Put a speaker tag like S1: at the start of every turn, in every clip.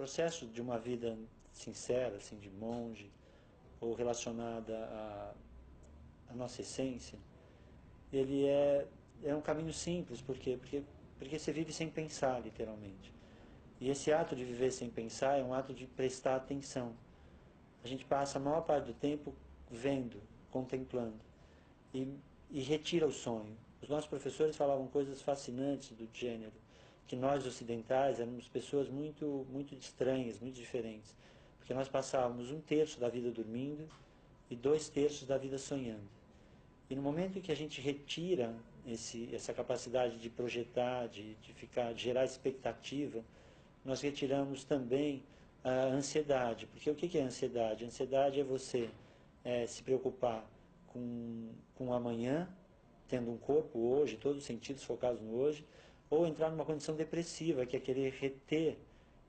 S1: processo de uma vida sincera, assim, de monge, ou relacionada à nossa essência, ele é um caminho simples. Por quê? Porque você vive sem pensar, literalmente. E esse ato de viver sem pensar é um ato de prestar atenção. A gente passa a maior parte do tempo vendo, contemplando, e, e retira o sonho. Os nossos professores falavam coisas fascinantes do gênero, que nós ocidentais éramos pessoas muito estranhas, muito diferentes, porque nós passávamos um terço da vida dormindo e 2 terços da vida sonhando. E no momento em que a gente retira essa capacidade de projetar, de gerar expectativa, nós retiramos também a ansiedade. Porque o que é ansiedade? A ansiedade é você se preocupar com o amanhã, tendo um corpo hoje, todos os sentidos focados no hoje, ou entrar numa condição depressiva, que é querer reter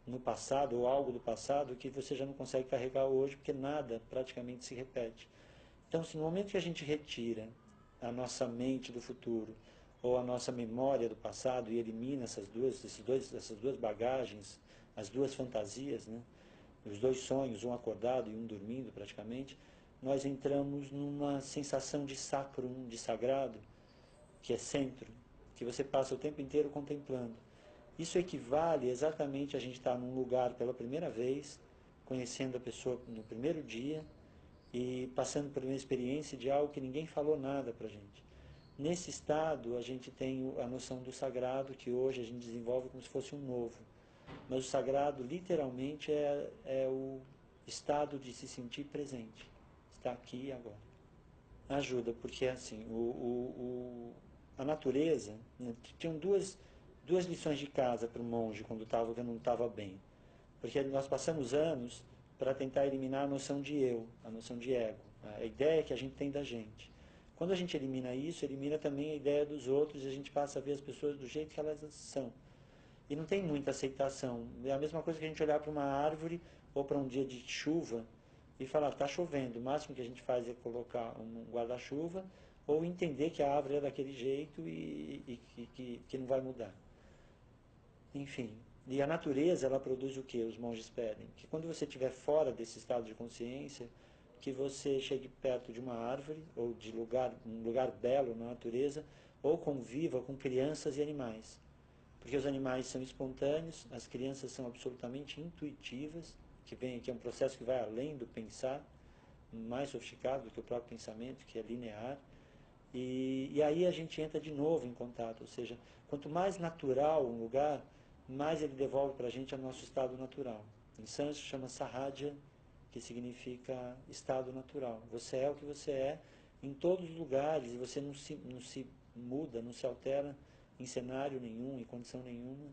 S1: no passado ou algo do passado que você já não consegue carregar hoje, porque nada praticamente se repete. Então, se no momento que a gente retira a nossa mente do futuro ou a nossa memória do passado e elimina essas duas bagagens, as duas fantasias, né? Os dois sonhos, um acordado e um dormindo praticamente, nós entramos numa sensação de sacrum, de sagrado, que é centro, que você passa o tempo inteiro contemplando. Isso equivale exatamente a gente estar num lugar pela primeira vez, conhecendo a pessoa no primeiro dia e passando por uma experiência de algo que ninguém falou nada para a gente. Nesse estado, a gente tem a noção do sagrado, que hoje a gente desenvolve como se fosse um novo. Mas o sagrado, literalmente, é o estado de se sentir presente. Está aqui e agora. Ajuda, porque assim, a natureza, né, tinham duas lições de casa para o monge quando não estava bem. Porque nós passamos anos para tentar eliminar a noção de eu, a noção de ego, a ideia que a gente tem da gente. Quando a gente elimina isso, elimina também a ideia dos outros e a gente passa a ver as pessoas do jeito que elas são. E não tem muita aceitação. É a mesma coisa que a gente olhar para uma árvore ou para um dia de chuva e falar, está chovendo. O máximo que a gente faz é colocar um guarda-chuva ou entender que a árvore é daquele jeito e que não vai mudar. Enfim, e a natureza, ela produz o que os monges pedem? Que quando você estiver fora desse estado de consciência, que você chegue perto de uma árvore, ou de um lugar belo na natureza, ou conviva com crianças e animais. Porque os animais são espontâneos, as crianças são absolutamente intuitivas, que é um processo que vai além do pensar, mais sofisticado do que o próprio pensamento, que é linear. E aí a gente entra de novo em contato, ou seja, quanto mais natural um lugar, mais ele devolve para a gente o nosso estado natural. Em sânscrito chama Sahaja, que significa estado natural. Você é o que você é em todos os lugares, e você não se muda, não se altera em cenário nenhum, em condição nenhuma,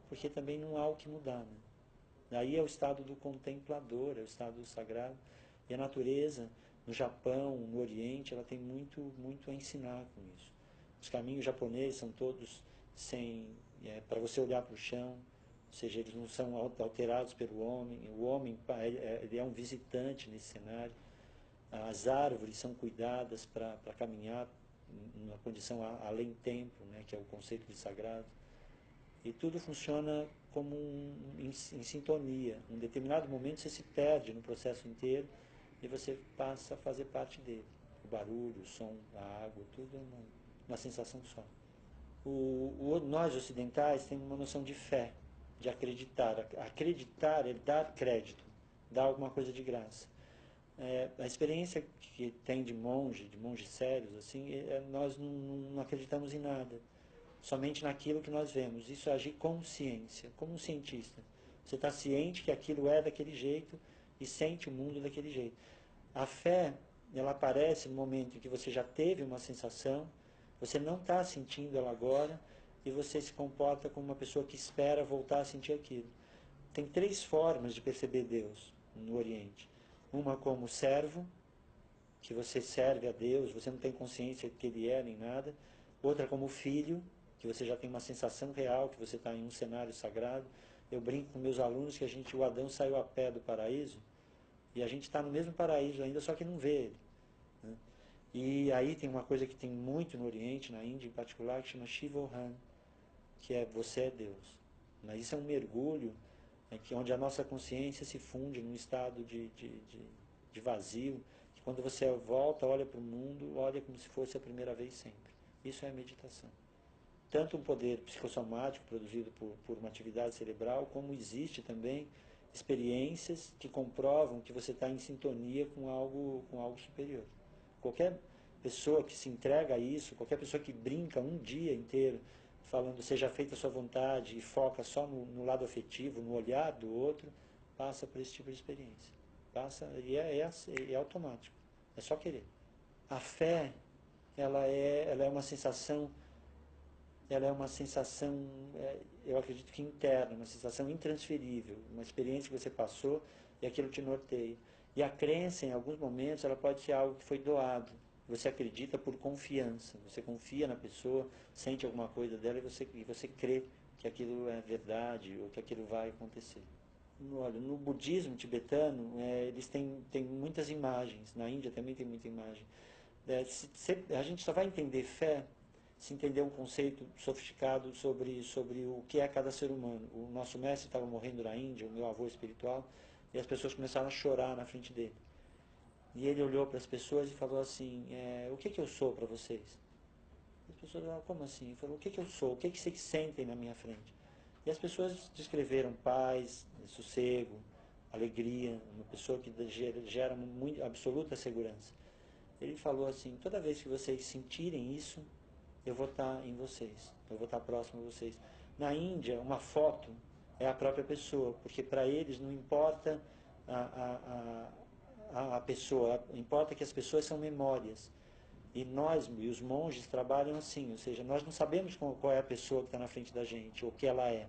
S1: porque também não há o que mudar. Né? Daí é o estado do contemplador, é o estado do sagrado. E a natureza, no Japão, no Oriente, ela tem muito a ensinar com isso. Os caminhos japoneses são todos para você olhar para o chão, ou seja, eles não são alterados pelo homem. O homem ele é um visitante nesse cenário. As árvores são cuidadas para caminhar numa condição além tempo, né, que é o conceito de sagrado. E tudo funciona como em sintonia. Em determinado momento você se perde no processo inteiro e você passa a fazer parte dele. O barulho, o som, a água, tudo é uma sensação só. Nós ocidentais temos uma noção de fé, de acreditar. Acreditar é dar crédito, dar alguma coisa de graça. A experiência que tem de monges sérios, assim, nós não acreditamos em nada, somente naquilo que nós vemos. Isso é agir com ciência, como um cientista. Você está ciente que aquilo é daquele jeito e sente o mundo daquele jeito. A fé, ela aparece no momento em que você já teve uma sensação, você não está sentindo ela agora e você se comporta como uma pessoa que espera voltar a sentir aquilo. Tem 3 formas de perceber Deus no Oriente. Uma como servo, que você serve a Deus, você não tem consciência de que Ele é nem nada. Outra como filho, que você já tem uma sensação real, que você está em um cenário sagrado. Eu brinco com meus alunos que o Adão saiu a pé do paraíso, e a gente está no mesmo paraíso ainda, só que não vê ele. Né? E aí tem uma coisa que tem muito no Oriente, na Índia em particular, que chama Shivohan, que é você é Deus. Mas isso é um mergulho que onde a nossa consciência se funde num estado de vazio, que quando você volta, olha para o mundo, olha como se fosse a primeira vez sempre. Isso é a meditação. Tanto um poder psicossomático produzido por uma atividade cerebral, como existe também experiências que comprovam que você está em sintonia com algo superior. Qualquer pessoa que se entrega a isso, qualquer pessoa que brinca um dia inteiro falando seja feita a sua vontade e foca só no lado afetivo, no olhar do outro, passa por esse tipo de experiência. Passa e é automático. É só querer. A fé, ela é uma sensação, eu acredito que interna, uma sensação intransferível, uma experiência que você passou e aquilo te norteia. E a crença, em alguns momentos, ela pode ser algo que foi doado. Você acredita por confiança, você confia na pessoa, sente alguma coisa dela e você crê que aquilo é verdade ou que aquilo vai acontecer. Olha, no budismo tibetano, eles têm muitas imagens, na Índia também tem muita imagem. A gente só vai entender fé se entender um conceito sofisticado sobre o que é cada ser humano. O nosso mestre estava morrendo na Índia, o meu avô espiritual, e as pessoas começaram a chorar na frente dele. E ele olhou para as pessoas e falou assim, o que eu sou para vocês? As pessoas falaram, como assim? Ele falou, o que eu sou? O que vocês sentem na minha frente? E as pessoas descreveram paz, sossego, alegria, uma pessoa que gera muito, absoluta segurança. Ele falou assim, toda vez que vocês sentirem isso, eu vou estar em vocês, eu vou estar próximo a vocês. Na Índia, uma foto é a própria pessoa, porque para eles não importa a pessoa, importa que as pessoas são memórias. E nós, e os monges, trabalham assim, ou seja, nós não sabemos qual é a pessoa que está na frente da gente, ou o que ela é.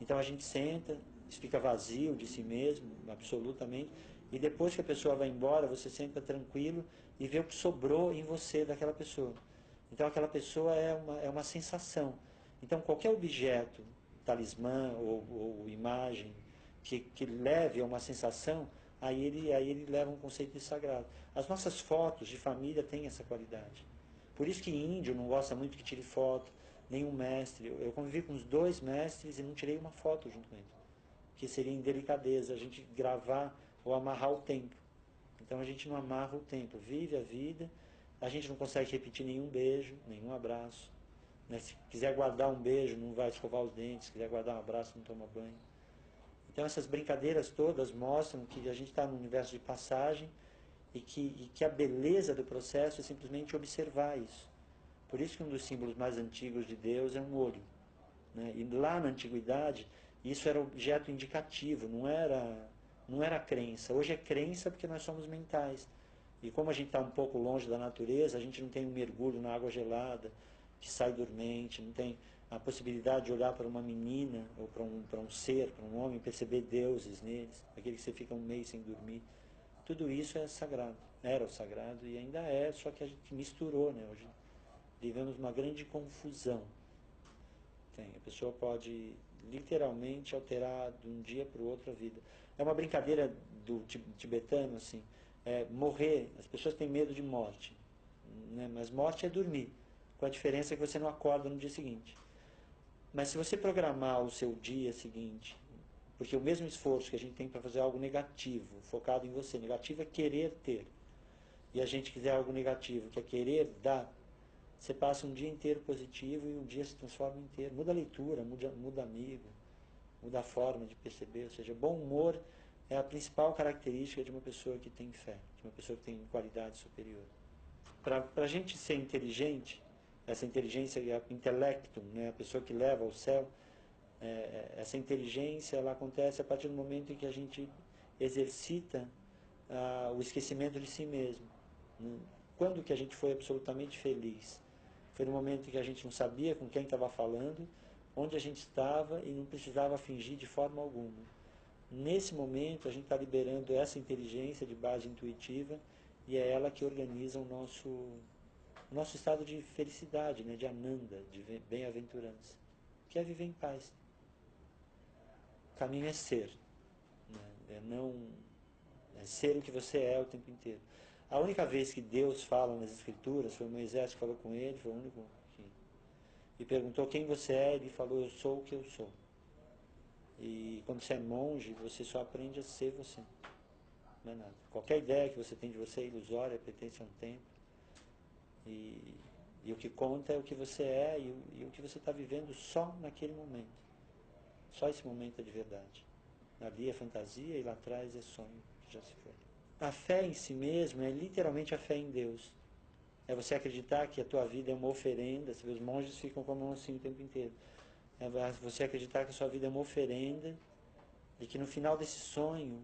S1: Então a gente senta, fica vazio de si mesmo, absolutamente, e depois que a pessoa vai embora, você senta tranquilo e vê o que sobrou em você daquela pessoa. Então aquela pessoa é uma sensação. Então qualquer objeto, talismã ou imagem, que leve a uma sensação, aí ele leva um conceito de sagrado. As nossas fotos de família têm essa qualidade. Por isso que índio não gosta muito que tire foto, nenhum mestre. Eu convivi com os 2 mestres e não tirei uma foto junto com eles. Porque seria indelicadeza a gente gravar ou amarrar o tempo. Então a gente não amarra o tempo, vive a vida, a gente não consegue repetir nenhum beijo, nenhum abraço. Né? Se quiser guardar um beijo, não vai escovar os dentes, se quiser guardar um abraço, não toma banho. Então essas brincadeiras todas mostram que a gente está num universo de passagem e que a beleza do processo é simplesmente observar isso. Por isso que um dos símbolos mais antigos de Deus é um olho. Né? E lá na antiguidade, isso era objeto indicativo, não era crença. Hoje é crença porque nós somos mentais. E como a gente está um pouco longe da natureza, a gente não tem um mergulho na água gelada, que sai dormente, não tem a possibilidade de olhar para uma menina, ou para um ser, para um homem, perceber deuses neles, aquele que você fica um mês sem dormir. Tudo isso é sagrado. Era o sagrado e ainda é, só que a gente misturou, né? Hoje vivemos uma grande confusão. A pessoa pode literalmente alterar de um dia para o outro a vida. É uma brincadeira do tibetano, assim, morrer, as pessoas têm medo de morte, né? Mas morte é dormir, com a diferença que você não acorda no dia seguinte. Mas se você programar o seu dia seguinte, porque o mesmo esforço que a gente tem para fazer algo negativo, focado em você, negativo é querer ter, e a gente quiser algo negativo, que é querer dar, você passa um dia inteiro positivo e um dia se transforma inteiro. Muda a leitura, muda amigo, muda a forma de perceber. Ou seja, bom humor é a principal característica de uma pessoa que tem fé, de uma pessoa que tem qualidade superior. Para a gente ser inteligente, essa inteligência, a intelectum, né, a pessoa que leva ao céu, essa inteligência ela acontece a partir do momento em que a gente exercita o esquecimento de si mesmo. Quando que a gente foi absolutamente feliz? Foi no momento em que a gente não sabia com quem estava falando, onde a gente estava e não precisava fingir de forma alguma. Nesse momento a gente está liberando essa inteligência de base intuitiva e é ela que organiza o nosso estado de felicidade, né, de ananda, de bem-aventurança, que é viver em paz. O caminho é ser, né? É ser o que você é o tempo inteiro. A única vez que Deus fala nas Escrituras foi Moisés que falou com ele, foi o único que... E perguntou quem você é, ele falou, eu sou o que eu sou. E quando você é monge, você só aprende a ser você. Não é nada. Qualquer ideia que você tem de você é ilusória, pertence a um tempo. E o que conta é o que você é e o que você está vivendo só naquele momento. Só esse momento é de verdade. Ali é fantasia e lá atrás é sonho, que já se foi. A fé em si mesmo é literalmente a fé em Deus. É você acreditar que a tua vida é uma oferenda. Os monges ficam com a mão assim o tempo inteiro. É você acreditar que a sua vida é uma oferenda e que no final desse sonho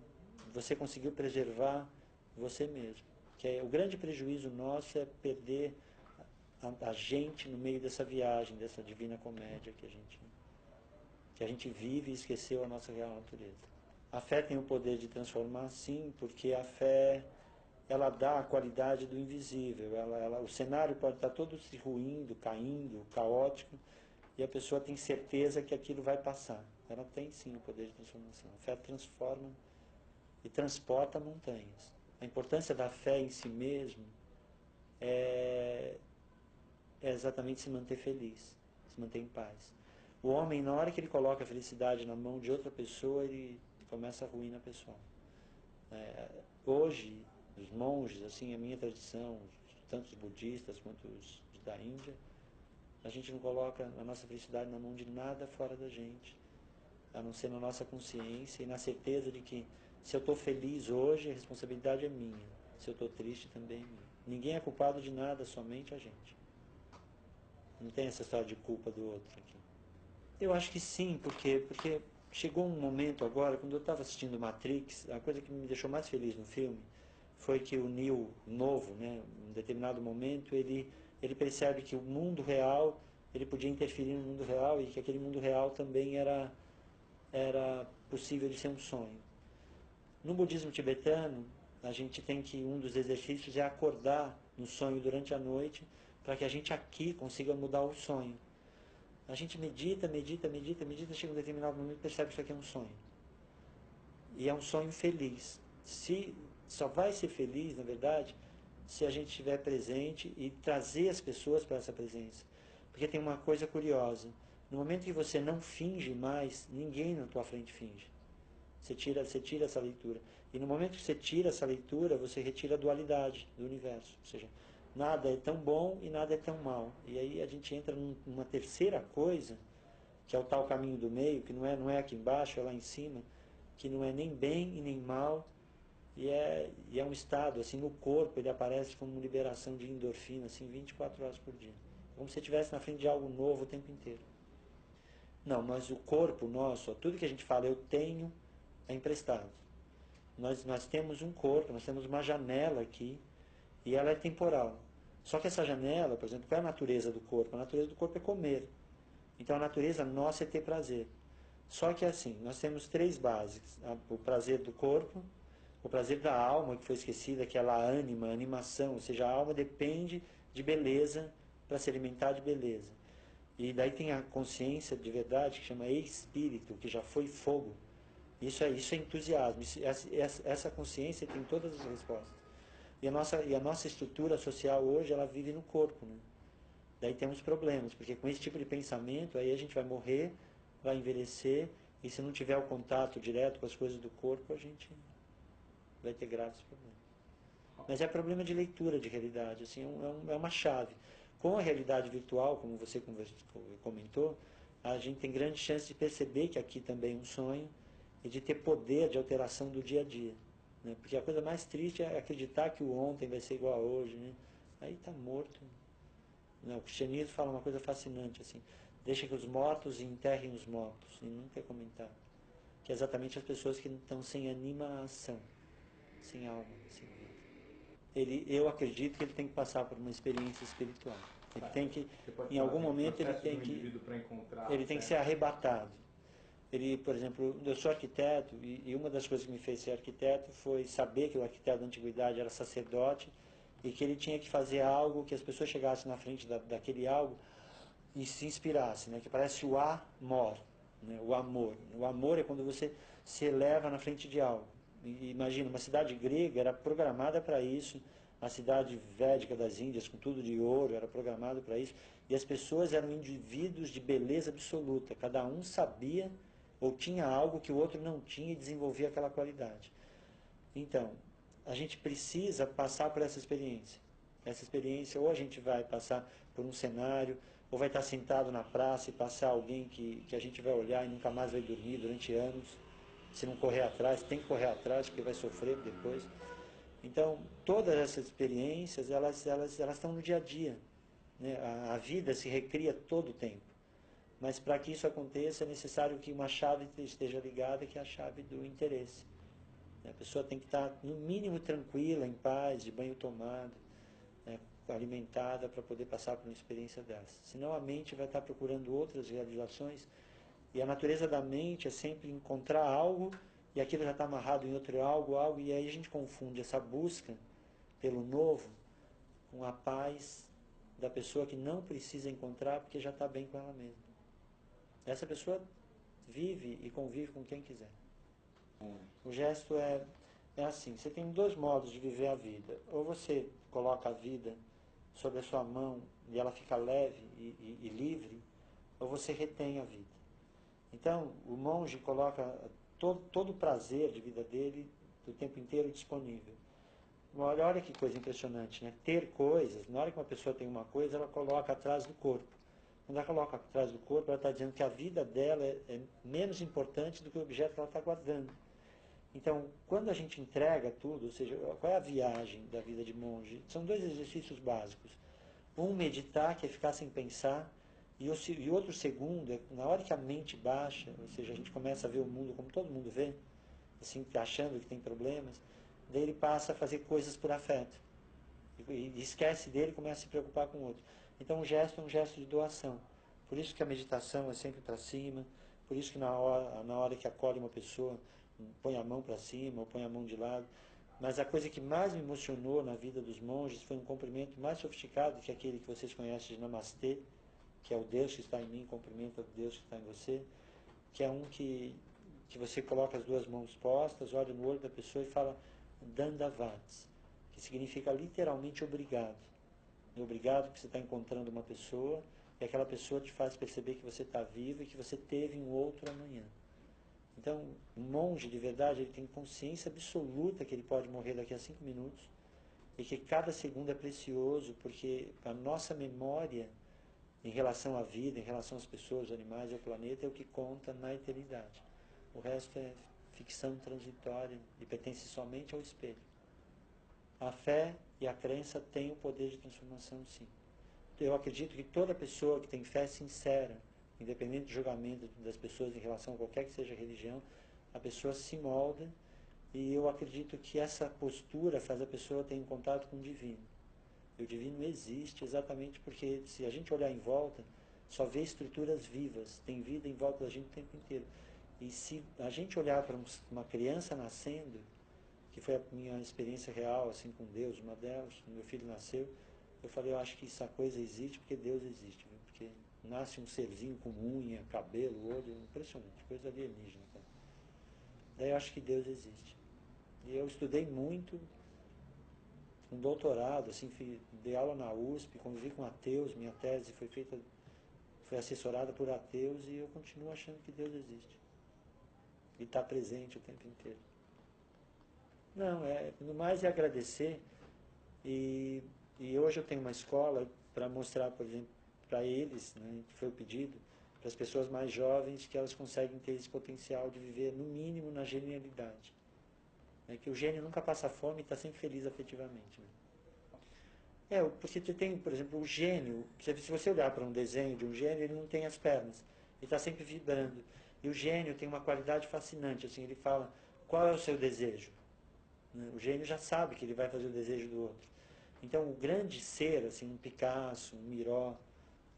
S1: você conseguiu preservar você mesmo. Que é, o grande prejuízo nosso é perder a gente no meio dessa viagem, dessa divina comédia que a gente vive e esqueceu a nossa real natureza. A fé tem o poder de transformar, sim, porque a fé ela dá a qualidade do invisível. O cenário pode estar todo se ruindo, caindo, caótico, e a pessoa tem certeza que aquilo vai passar. Ela tem sim o poder de transformação. A fé transforma e transporta montanhas. A importância da fé em si mesmo é exatamente se manter feliz, se manter em paz. O homem, na hora que ele coloca a felicidade na mão de outra pessoa, ele começa a ruína pessoal. Hoje, os monges, assim, a minha tradição, tanto os budistas quanto os da Índia, a gente não coloca a nossa felicidade na mão de nada fora da gente, a não ser na nossa consciência e na certeza de que se eu estou feliz hoje, a responsabilidade é minha. Se eu estou triste, também é minha. Ninguém é culpado de nada, somente a gente. Não tem essa história de culpa do outro aqui. Eu acho que sim, porque chegou um momento agora, quando eu estava assistindo Matrix, a coisa que me deixou mais feliz no filme foi que o Neo novo, né, em determinado momento, ele percebe que o mundo real, ele podia interferir no mundo real e que aquele mundo real também era possível de ser um sonho. No budismo tibetano, a gente tem que um dos exercícios é acordar no sonho durante a noite para que a gente aqui consiga mudar o sonho. A gente medita, chega um determinado momento e percebe que isso aqui é um sonho. E é um sonho feliz. Só vai ser feliz, na verdade, se a gente estiver presente e trazer as pessoas para essa presença. Porque tem uma coisa curiosa. No momento que você não finge mais, ninguém na tua frente finge. Você tira essa leitura. E no momento que você tira essa leitura, você retira a dualidade do universo. Ou seja, nada é tão bom e nada é tão mal. E aí a gente entra numa terceira coisa, que é o tal caminho do meio, que não é aqui embaixo, é lá em cima, que não é nem bem e nem mal, e é um estado, assim, no corpo ele aparece como uma liberação de endorfina, assim, 24 horas por dia. Como se você estivesse na frente de algo novo o tempo inteiro. Não, mas o corpo nosso, tudo que a gente fala, eu tenho, é emprestado. Nós temos um corpo, nós temos uma janela aqui, e ela é temporal. Só que essa janela, por exemplo, qual é a natureza do corpo? A natureza do corpo é comer. Então a natureza nossa é ter prazer. Só que assim, nós temos três bases. O prazer do corpo, o prazer da alma, que foi esquecida, que é a ânima, a animação, ou seja, a alma depende de beleza para se alimentar de beleza. E daí tem a consciência de verdade, que chama espírito, que já foi fogo. Isso é entusiasmo. Essa consciência tem todas as respostas. E a nossa estrutura social hoje, ela vive no corpo, né? Daí temos problemas, porque com esse tipo de pensamento, aí a gente vai morrer, vai envelhecer, e se não tiver o contato direto com as coisas do corpo, a gente vai ter graves problemas. Mas é problema de leitura de realidade, assim, é uma chave. Com a realidade virtual, como você comentou, a gente tem grande chance de perceber que aqui também é um sonho e de ter poder de alteração do dia a dia. Né? Porque a coisa mais triste é acreditar que o ontem vai ser igual a hoje. Né? Aí está morto. Não, o cristianismo fala uma coisa fascinante, assim, deixa que os mortos enterrem os mortos, e nunca é comentado. Que é exatamente as pessoas que estão sem animação, sem alma, sem vida. Eu acredito que ele tem que passar por uma experiência espiritual. Ele tem que, em algum momento, ele tem que ser arrebatado. Ele, por exemplo, eu sou arquiteto, e uma das coisas que me fez ser arquiteto foi saber que o arquiteto da antiguidade era sacerdote, e que ele tinha que fazer algo que as pessoas chegassem na frente daquele algo e se inspirassem, né? Que parece o amor, né? O amor. O amor é quando você se eleva na frente de algo. E imagina, uma cidade grega era programada para isso, a cidade védica das Índias, com tudo de ouro, era programada para isso, e as pessoas eram indivíduos de beleza absoluta, cada um sabia ou tinha algo que o outro não tinha e desenvolvia aquela qualidade. Então, a gente precisa passar por essa experiência. Essa experiência, ou a gente vai passar por um cenário, ou vai estar sentado na praça e passar alguém que a gente vai olhar e nunca mais vai dormir durante anos. Se não correr atrás, tem que correr atrás, porque vai sofrer depois. Então, todas essas experiências, elas estão no dia a dia. Né? A vida se recria todo o tempo. Mas para que isso aconteça, é necessário que uma chave esteja ligada, que é a chave do interesse. A pessoa tem que estar, no mínimo, tranquila, em paz, de banho tomado, né, alimentada, para poder passar por uma experiência dessa. Senão a mente vai estar procurando outras realizações, e a natureza da mente é sempre encontrar algo, e aquilo já está amarrado em outro algo, e aí a gente confunde essa busca pelo novo com a paz da pessoa que não precisa encontrar porque já está bem com ela mesma. Essa pessoa vive e convive com quem quiser. O gesto é assim, você tem dois modos de viver a vida. Ou você coloca a vida sobre a sua mão e ela fica leve e livre, ou você retém a vida. Então, o monge coloca todo o prazer de vida dele o tempo inteiro disponível. Olha que coisa impressionante, né? Ter coisas, na hora que uma pessoa tem uma coisa, ela coloca atrás do corpo. Quando ela coloca atrás do corpo, ela está dizendo que a vida dela é menos importante do que o objeto que ela está guardando. Então, quando a gente entrega tudo, ou seja, qual é a viagem da vida de monge? São dois exercícios básicos. Um, meditar, que é ficar sem pensar, e outro segundo, é na hora que a mente baixa, ou seja, a gente começa a ver o mundo como todo mundo vê, assim, achando que tem problemas, daí ele passa a fazer coisas por afeto. E esquece dele e começa a se preocupar com o outro. Então, o gesto é um gesto de doação. Por isso que a meditação é sempre para cima, por isso que na hora que acolhe uma pessoa, põe a mão para cima ou põe a mão de lado. Mas a coisa que mais me emocionou na vida dos monges foi um cumprimento mais sofisticado que aquele que vocês conhecem de Namastê, que é o Deus que está em mim, cumprimenta o Deus que está em você, que é um que você coloca as duas mãos postas, olha no olho da pessoa e fala Dandavats, que significa literalmente obrigado. Obrigado porque você está encontrando uma pessoa e aquela pessoa te faz perceber que você está vivo e que você teve um outro amanhã. Então, um monge de verdade, ele tem consciência absoluta que ele pode morrer daqui a 5 minutos e que cada segundo é precioso, porque a nossa memória em relação à vida, em relação às pessoas, aos animais e ao planeta é o que conta na eternidade. O resto é ficção transitória e pertence somente ao espelho. A fé e a crença têm o poder de transformação, sim. Eu acredito que toda pessoa que tem fé sincera, independente do julgamento das pessoas em relação a qualquer que seja a religião, a pessoa se molda, e eu acredito que essa postura faz a pessoa ter um contato com o divino. E o divino existe exatamente porque, se a gente olhar em volta, só vê estruturas vivas, tem vida em volta da gente o tempo inteiro. E se a gente olhar para uma criança nascendo, que foi a minha experiência real assim com Deus, uma delas, meu filho nasceu, eu falei, eu acho que essa coisa existe porque Deus existe, viu? Porque nasce um serzinho com unha, cabelo, olho, impressionante, coisa alienígena. Tá? Daí eu acho que Deus existe. E eu estudei muito, um doutorado, assim, dei aula na USP, convivi com ateus, minha tese foi assessorada por ateus e eu continuo achando que Deus existe. E está presente o tempo inteiro. Não, no mais é agradecer e hoje eu tenho uma escola para mostrar, por exemplo, para eles, né, que foi o pedido, para as pessoas mais jovens, que elas conseguem ter esse potencial de viver, no mínimo, na genialidade. Né, que o gênio nunca passa fome e está sempre feliz afetivamente. Né? Porque você tem, por exemplo, o gênio, se você olhar para um desenho de um gênio, ele não tem as pernas, ele está sempre vibrando. E o gênio tem uma qualidade fascinante, assim, ele fala, qual é o seu desejo? O gênio já sabe que ele vai fazer o desejo do outro. Então, o grande ser, assim, um Picasso, um Miró,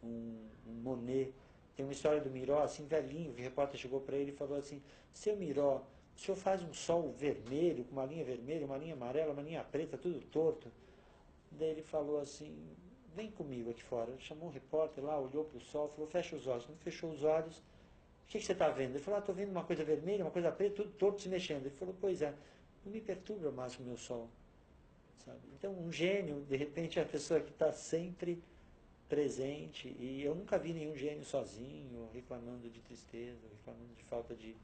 S1: um Monet, tem uma história do Miró, assim, velhinho, que o repórter chegou para ele e falou assim, seu Miró, o senhor faz um sol vermelho, com uma linha vermelha, uma linha amarela, uma linha preta, tudo torto. Daí ele falou assim, vem comigo aqui fora. Ele chamou um repórter lá, olhou para o sol, falou, fecha os olhos. Quando fechou os olhos, o que você está vendo? Ele falou, estou vendo uma coisa vermelha, uma coisa preta, tudo torto se mexendo. Ele falou, pois é, não me perturba mais com o meu sol. Sabe? Então, um gênio, de repente, é a pessoa que está sempre presente, e eu nunca vi nenhum gênio sozinho, reclamando de tristeza, reclamando de falta de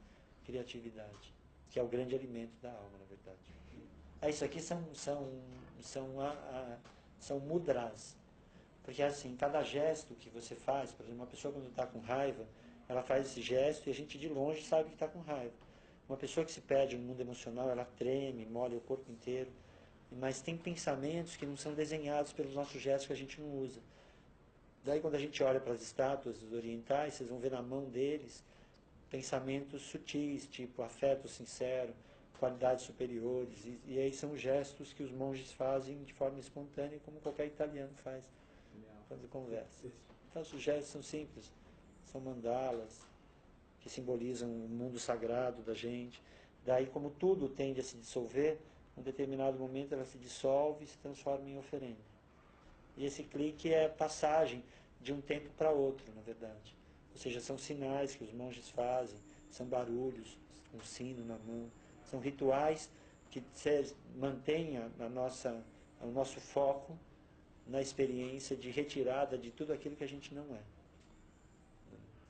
S1: criatividade, que é o grande alimento da alma, na verdade. Isso aqui são mudras, porque assim, cada gesto que você faz, por exemplo, uma pessoa quando está com raiva, ela faz esse gesto e a gente de longe sabe que está com raiva. Uma pessoa que se perde no mundo emocional, ela treme, molha o corpo inteiro, mas tem pensamentos que não são desenhados pelos nossos gestos que a gente não usa. Daí quando a gente olha para as estátuas orientais, vocês vão ver na mão deles pensamentos sutis, tipo afeto sincero, qualidades superiores, e aí são gestos que os monges fazem de forma espontânea, como qualquer italiano faz quando conversa. Então os gestos são simples, são mandalas, que simbolizam o mundo sagrado da gente. Daí, como tudo tende a se dissolver, em um determinado momento ela se dissolve e se transforma em oferenda. E esse clique é passagem de um tempo para outro, na verdade. Ou seja, são sinais que os monges fazem, são barulhos, um sino na mão, são rituais que mantêm o nosso foco na experiência de retirada de tudo aquilo que a gente não é.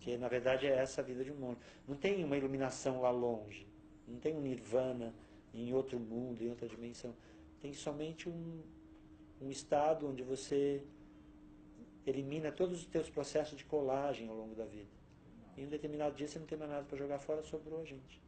S1: Que na verdade é essa a vida de um monge. Não tem uma iluminação lá longe, não tem um nirvana em outro mundo, em outra dimensão. Tem somente um estado onde você elimina todos os teus processos de colagem ao longo da vida. E em um determinado dia você não tem mais nada para jogar fora, sobrou a gente.